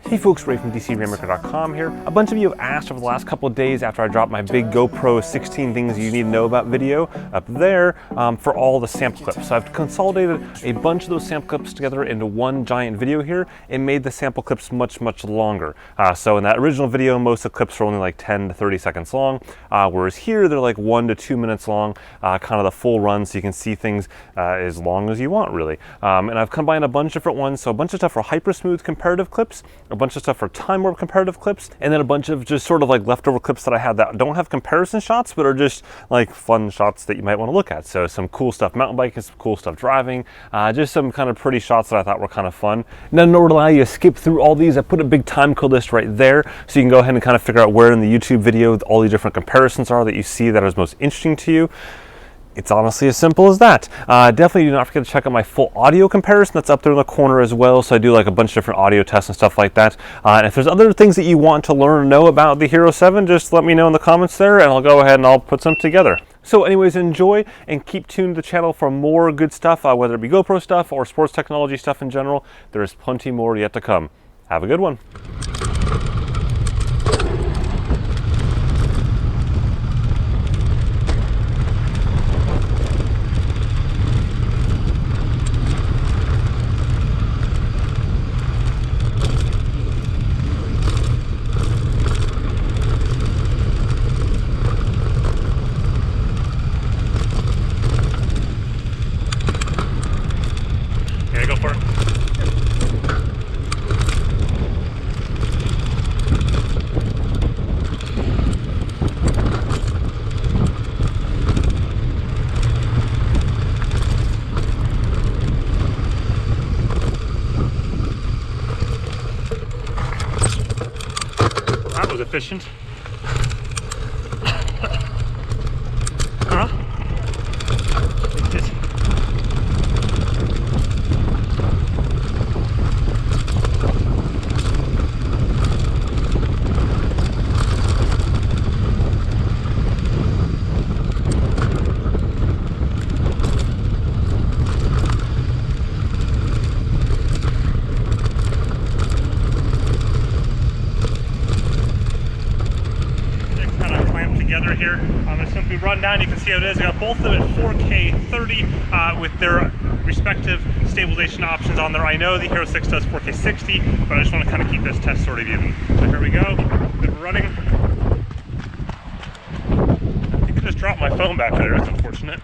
Hey folks, Ray from DCRainmaker.com here. A bunch of you have asked over the last couple of days after I dropped my big GoPro 16 things you need to know about video up there for all the sample clips. So I've consolidated a bunch of those sample clips together into one giant video here and made the sample clips much longer. So in that original video, most of the clips were only like 10 to 30 seconds long, whereas here they're like 1 to 2 minutes long, kind of the full run, so you can see things as long as you want, really. And I've combined a bunch of different ones, so a bunch of stuff for HyperSmooth comparative clips, a bunch of stuff for TimeWarp comparative clips, and then a bunch of just sort of like leftover clips that I had that don't have comparison shots, but are just like fun shots that you might want to look at. So some cool stuff mountain biking, some cool stuff driving, just some kind of pretty shots that I thought were kind of fun. Now, in order to allow you to skip through all these, I put a big time code list right there, so you can go ahead and kind of figure out where in the YouTube video all the different comparisons are that you see that is most interesting to you. It's honestly as simple as that. Definitely do not forget to check out my full audio comparison that's up there in the corner as well. So I do like a bunch of different audio tests and stuff like that. And if there's other things that you want to learn or know about the Hero 7, just let me know in the comments there and I'll go ahead and I'll put some together. So anyways, enjoy and keep tuned to the channel for more good stuff, whether it be GoPro stuff or sports technology stuff in general. There is plenty more yet to come. Have a good one. Go for it. That was efficient. Huh? Together here on a simply rundown. You can see how it is. I got both of them at 4K 30 with their respective stabilization options on there. I know the Hero 6 does 4K 60, but I just want to kind of keep this test sort of even. So here we go. Bit of running. I think I just dropped my phone back there. That's unfortunate.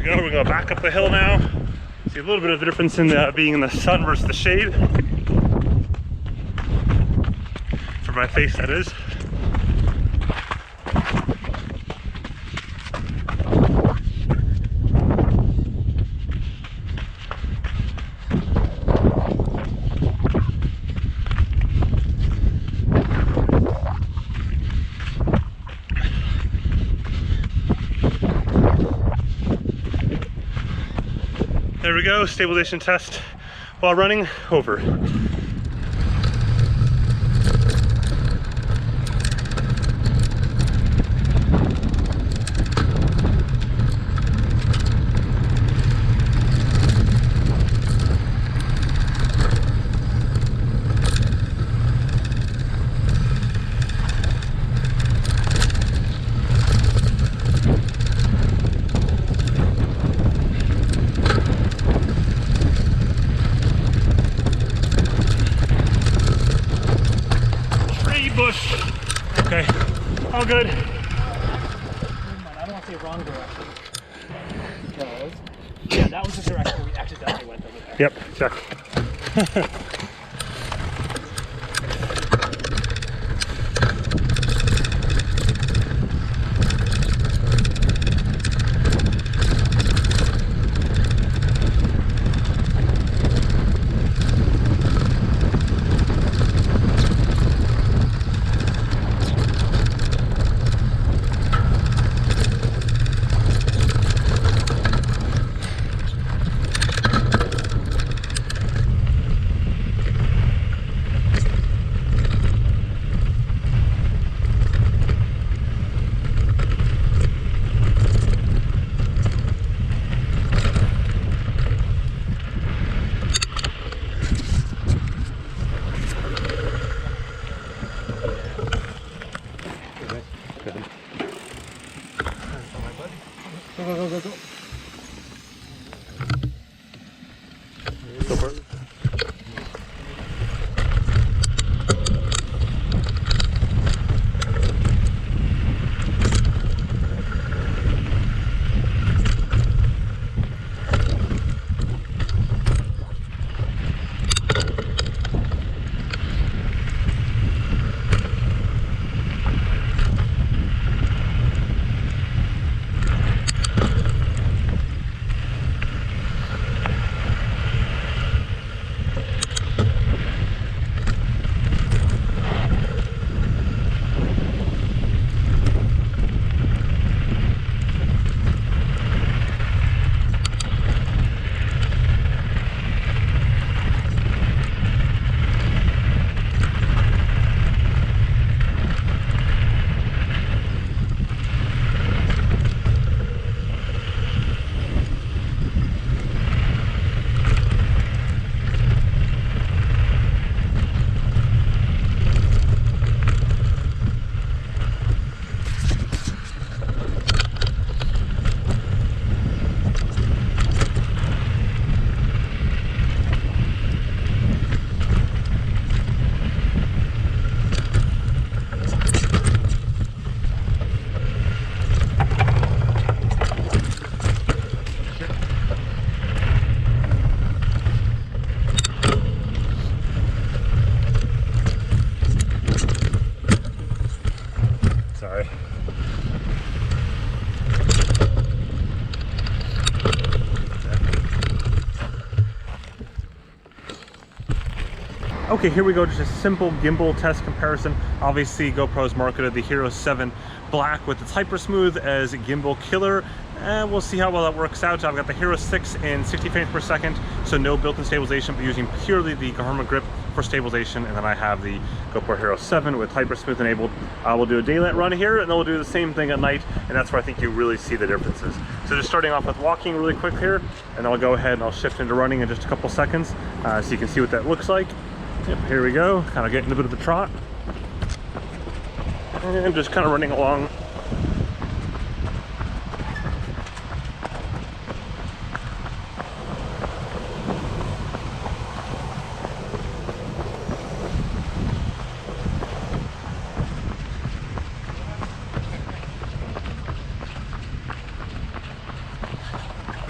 We're going to back up the hill now. See a little bit of the difference in being in the sun versus the shade. For my face, that is. There we go, stabilization test while running over. Bush. Okay, all good. I don't want to say wrong direction. Because, yeah, that was the direction we accidentally went over there. Yep, check. Okay, here we go, just a simple gimbal test comparison. Obviously, GoPro's marketed the Hero 7 Black with its HyperSmooth as a gimbal killer. And we'll see how well that works out. I've got the Hero 6 in 60 frames per second, so no built-in stabilization, but using purely the Garmin grip for stabilization. And then I have the GoPro Hero 7 with HyperSmooth enabled. We'll do a daylight run here, and then we'll do the same thing at night, and that's where I think you really see the differences. So just starting off with walking really quick here, and I'll go ahead and I'll shift into running in just a couple seconds, so you can see what that looks like. Yep, here we go, kind of getting a bit of a trot. And just kind of running along.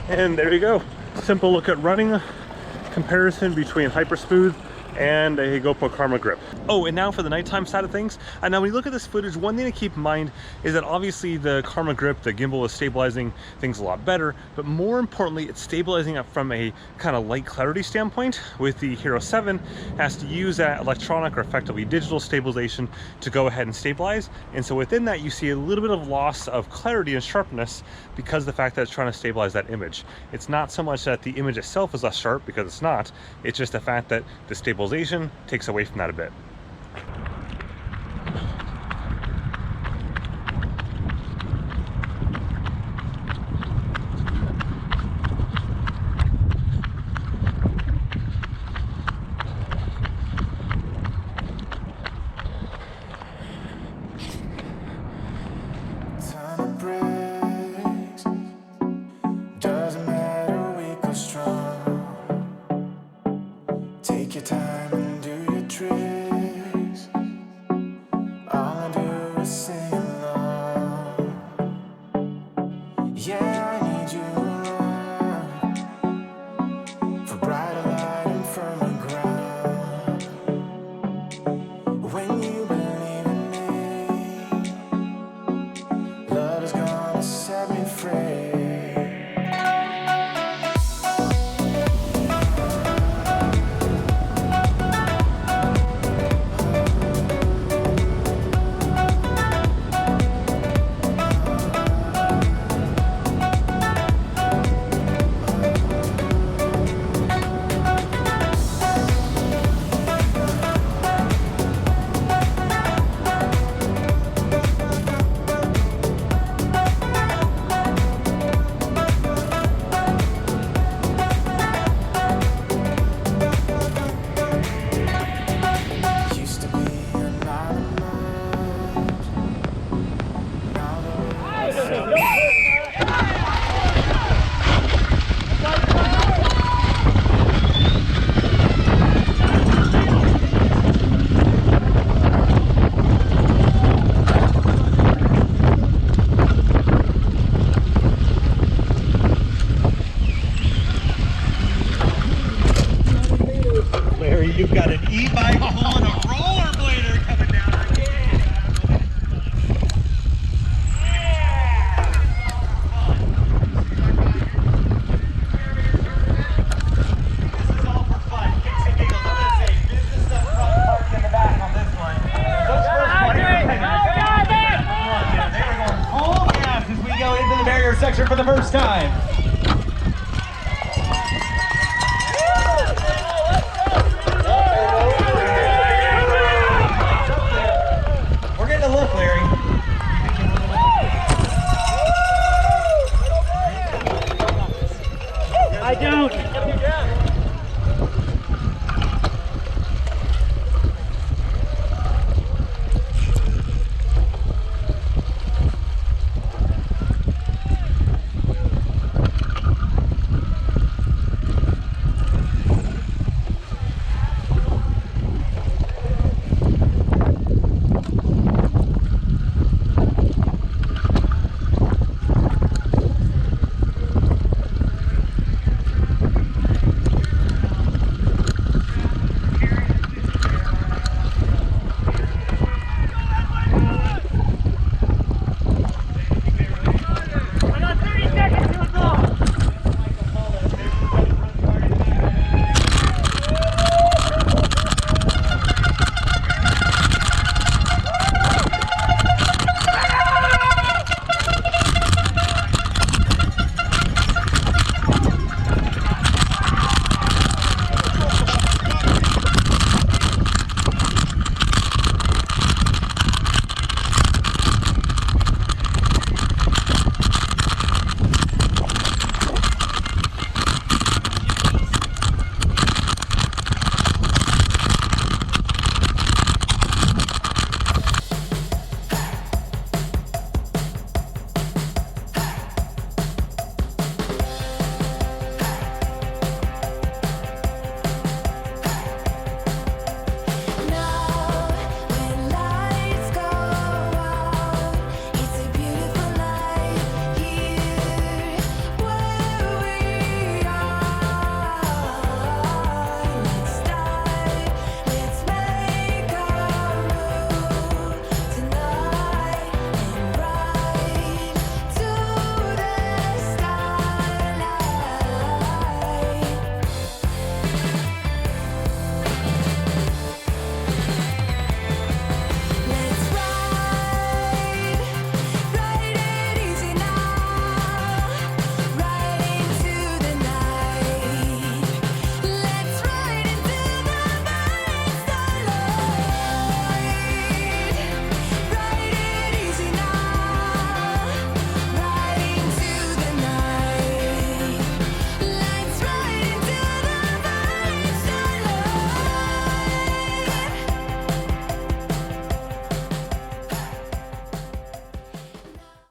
And there you go. Simple look at running comparison between HyperSmooth and a GoPro Karma grip. Oh, and now for the nighttime side of things. And now when you look at this footage, one thing to keep in mind is that obviously the Karma grip, the gimbal, is stabilizing things a lot better, but more importantly, it's stabilizing up from a kind of light clarity standpoint. With the Hero 7, it has to use that electronic or effectively digital stabilization to go ahead and stabilize. And so within that, you see a little bit of loss of clarity and sharpness because of the fact that it's trying to stabilize that image. It's not so much that the image itself is less sharp, because it's not. It's just the fact that the stabilization takes away from that a bit. Take your time and do your tricks. All I do is sing along. Yeah, I need you around for brighter light and firmer ground. When you believe in me, love is gonna set me free. You've got an e-bike pulling a rollerblader coming down again. This is all for fun. Kicks and giggles. I'm gonna say business stuff parked in the back on this one. Those first ones, they were going full gas as we go into the barrier section for the first time.